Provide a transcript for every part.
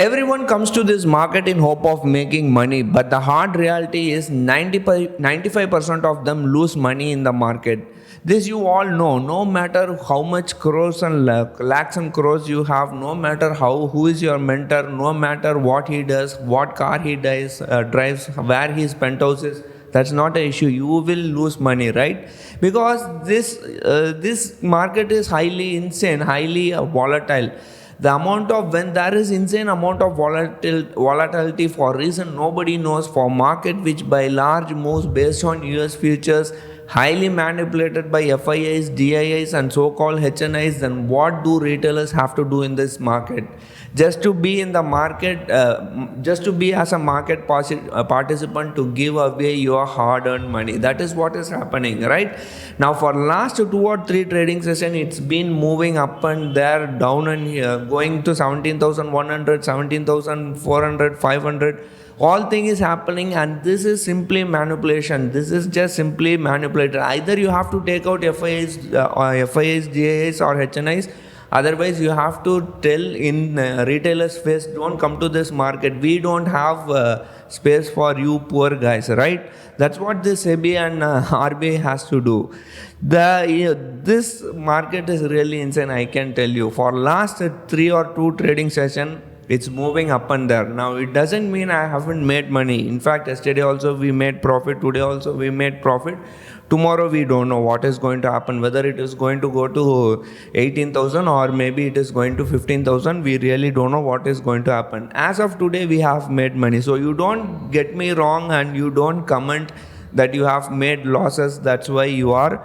Everyone comes to this market in hope of making money, but the hard reality is 95% of them lose money in the market. This you all know. No matter how much crores and lakhs and crores you have, no matter who is your mentor, no matter what he does, what car he drives, where his penthouse is, that's not an issue. You will lose money, right? Because this market is highly insane, highly volatile. The amount of, when there is insane amount of volatility for reason nobody knows, for market which by large moves based on US futures, highly manipulated by FIIs, DIIs and so-called HNIs, then what do retailers have to do in this market? Just to be in the market, just to be as a market participant, to give away your hard-earned money. That is what is happening, right? Now for last 2 or 3 trading session, it's been moving up and there, down and here, going to 17,100, 17,400, 500. All thing is happening, and this is simply manipulation. This is just simply manipulated. Either you have to take out FIIs, DIIs or HNIs. Otherwise, you have to tell in retailers' face, don't come to this market. We don't have space for you poor guys, right? That's what this SEBI and RBI has to do. This market is really insane, I can tell you. For last 3 or 2 trading session, it's moving up and there. Now, it doesn't mean I haven't made money. In fact, yesterday also we made profit. Today also we made profit. Tomorrow we don't know what is going to happen, whether it is going to go to 18,000 or maybe it is going to 15,000. We really don't know what is going to happen. As of today, we have made money. So you don't get me wrong and you don't comment that you have made losses. That's why you are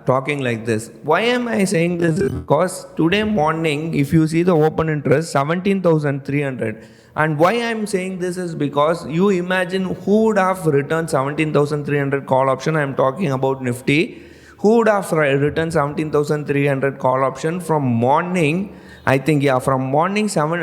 talking like this. Why am I saying this? Because today morning, if you see the open interest, 17,300. And why I am saying this is because you imagine who would have returned 17,300 call option. I am talking about Nifty. Who would have returned 17,300 call option from morning? I think, yeah, from morning 7,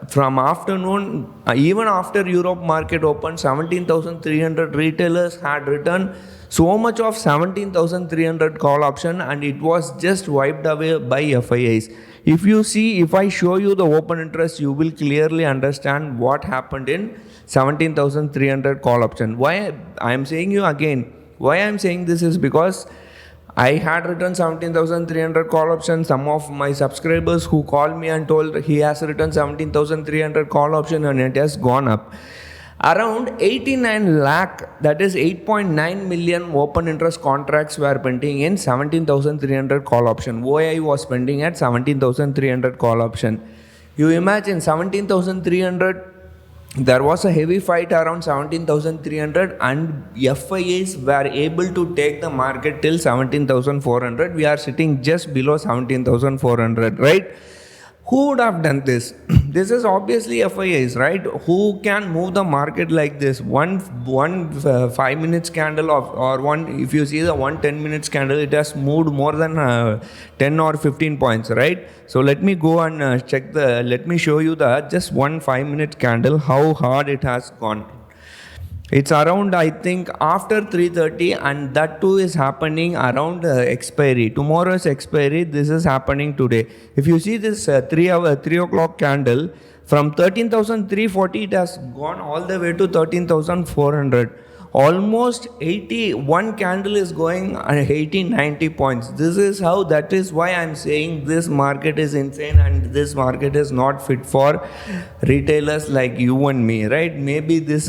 from afternoon, even after Europe market opened, 17,300 retailers had returned so much of 17,300 call option, and it was just wiped away by FIIs. If you see, if I show you the open interest, you will clearly understand what happened in 17,300 call option. Why I am saying you again, why I am saying this is because I had written 17,300 call option. Some of my subscribers who called me and told he has written 17,300 call option and it has gone up. Around 89 lakh, that is 8.9 million open interest contracts were pending in 17,300 call option. OI was pending at 17,300 call option. You imagine 17,300, there was a heavy fight around 17,300 and FIAs were able to take the market till 17,400. We are sitting just below 17,400, right? Who would have done this? This is obviously FIIs, right? Who can move the market like this? One 5 minutes candle or one, if you see the 1 10 minutes candle, it has moved more than 10 or 15 points, right? So let me go and let me show you the just 1 5 minute candle, how hard it has gone. It's around, I think, after 3:30, and that too is happening around expiry. Tomorrow's expiry, this is happening today. If you see this 3 o'clock candle, from 13,340, it has gone all the way to 13,400. Almost 81 candle is going 80, 90 points. This is how, that is why I'm saying this market is insane and this market is not fit for retailers like you and me, right? Maybe this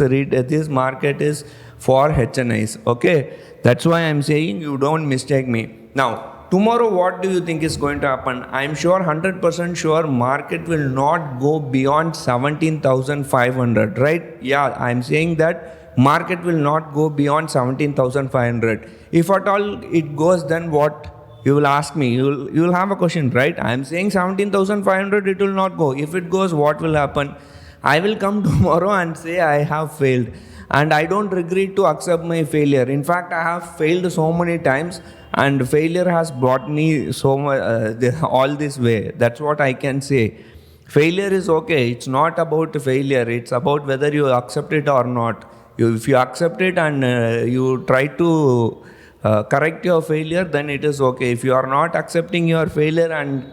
market is for HNIs, okay? That's why I'm saying you don't mistake me. Now, tomorrow what do you think is going to happen? I'm sure, 100% sure, market will not go beyond 17,500, right? Yeah, I'm saying that market will not go beyond 17,500. If at all it goes, then what? You will ask me, you will have a question, right? I am saying 17,500, it will not go. If it goes, what will happen? I will come tomorrow and say I have failed, and I don't regret to accept my failure. In fact, I have failed so many times, and failure has brought me so much all this way. That's what I can say. Failure is okay. It's not about failure. It's about whether you accept it or not. If you accept it and you try to correct your failure, then it is okay. If you are not accepting your failure and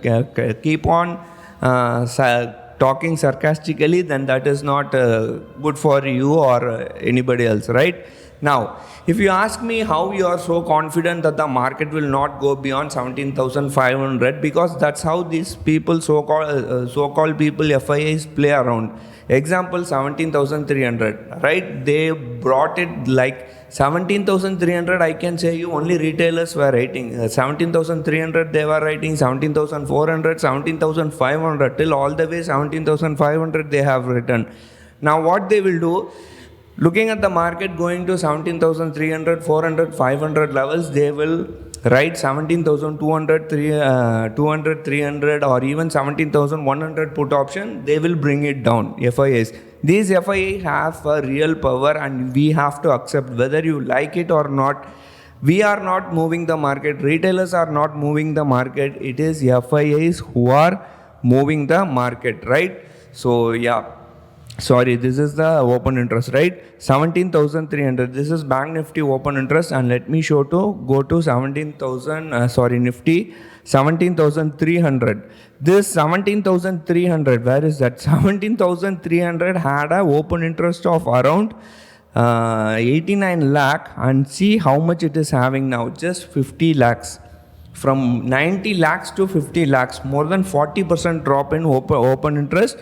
keep on talking sarcastically, then that is not good for you or anybody else, right? Now, if you ask me how you are so confident that the market will not go beyond 17,500, because that's how these people, so-called people, FIAs, play around. Example, 17,300, right? They brought it like 17,300. I can say you only retailers were writing 17,300. They were writing 17,400, 17,500, till all the way 17,500 they have written. Now what they will do? Looking at the market going to 17,300, 400, 500 levels, they will write 17,200, 200, 300, or even 17,100 put option. They will bring it down, FIAs. These FIAs have a real power, and we have to accept whether you like it or not. We are not moving the market. Retailers are not moving the market. It is FIAs who are moving the market, right? So yeah. Sorry, this is the open interest, right? 17,300. This is Bank Nifty open interest, and let me show to go to 17,000. Nifty 17,300. This 17,300. Where is that? 17,300 had a open interest of around 89 lakh, and see how much it is having now. Just 50 lakhs. From 90 lakhs to 50 lakhs, more than 40% drop in open interest,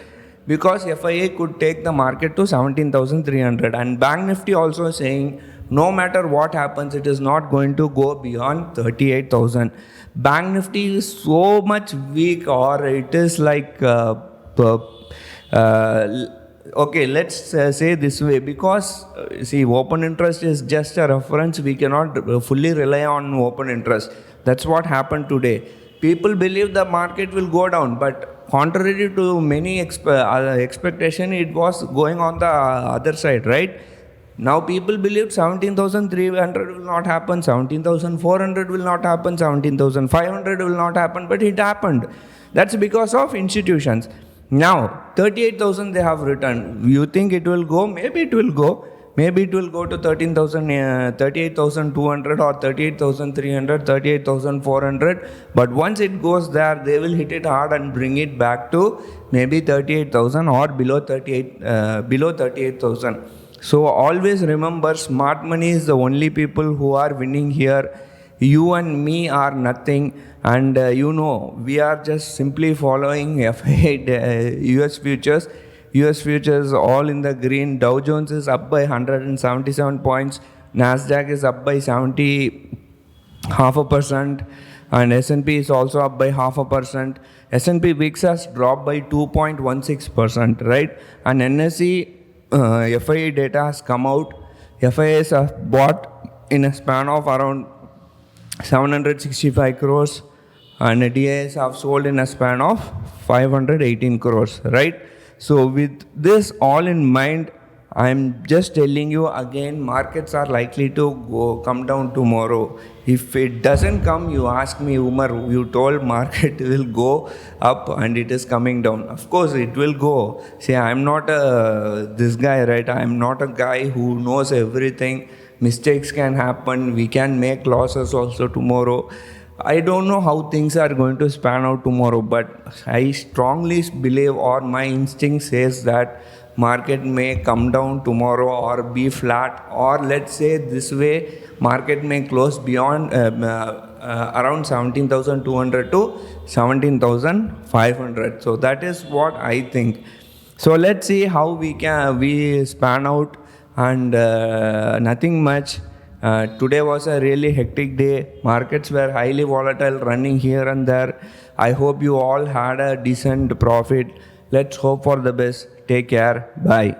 because FIA could take the market to 17,300. And Bank Nifty also saying no matter what happens, it is not going to go beyond 38,000. Bank Nifty is so much weak, or it is like okay, let's say this way, because see, open interest is just a reference. We cannot fully rely on open interest. That's what happened today. People believe the market will go down, but contrary to many expectation, it was going on the other side, right? Now people believe 17,300 will not happen, 17,400 will not happen, 17,500 will not happen, but it happened. That's because of institutions. Now 38,000 they have written. You think it will go? Maybe it will go. Maybe it will go to 38,200 or 38,300, 38,400. But once it goes there, they will hit it hard and bring it back to maybe 38,000 or below 38,000. So always remember, smart money is the only people who are winning here. You and me are nothing, and we are just simply following US futures. US futures all in the green. Dow Jones is up by 177 points. Nasdaq is up by 0.5%, and S&P is also up by 0.5%. S&P VIX has dropped by 2.16%, right? And NSE FIA data has come out. FIAs have bought in a span of around 765 crores, and DIAs have sold in a span of 518 crores, right? So with this all in mind, I'm just telling you again, markets are likely to come down tomorrow. If it doesn't come, you ask me, Umar, you told market will go up and it is coming down. Of course it will go. See, I'm not this guy, right? I'm not a guy who knows everything. Mistakes can happen. We can make losses also tomorrow. I don't know how things are going to span out tomorrow, but I strongly believe, or my instinct says, that market may come down tomorrow or be flat, or let's say this way, market may close beyond around 17,200 to 17,500. So that is what I think. So let's see how we span out, and nothing much. Today was a really hectic day. Markets were highly volatile, running here and there. I hope you all had a decent profit. Let's hope for the best. Take care. Bye.